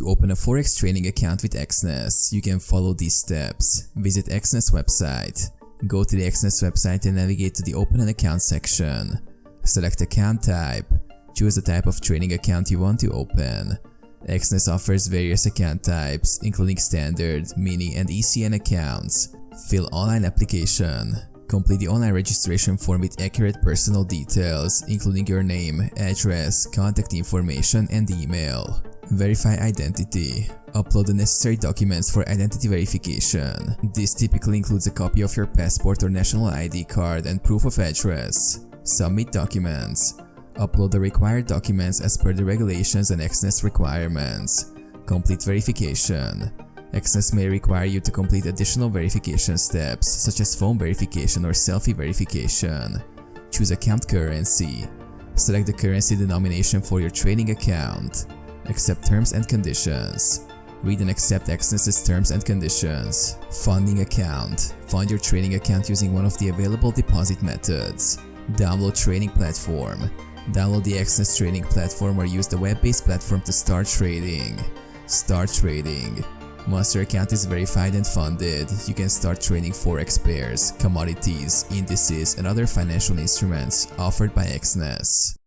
To open a Forex trading account with Exness, you can follow these steps. Visit Exness website. Go to the Exness website and navigate to the Open an Account section. Select account type. Choose the type of trading account you want to open. Exness offers various account types, including standard, mini, and ECN accounts. Fill online application. Complete the online registration form with accurate personal details, including your name, address, contact information, and email. Verify identity. Upload the necessary documents for identity verification. This typically includes a copy of your passport or national ID card and proof of address. Submit documents. Upload the required documents as per the regulations and Exness requirements. Complete verification. Exness may require you to complete additional verification steps such as phone verification or selfie verification. Choose account currency. Select the currency denomination for your trading account. Accept terms and conditions. Read and accept Exness's terms and conditions. Funding account. Fund your trading account using one of the available deposit methods. Download trading platform. Download the Exness trading platform or use the web-based platform to start trading. Start trading. Once your account is verified and funded, you can start trading Forex pairs, commodities, indices, and other financial instruments offered by Exness.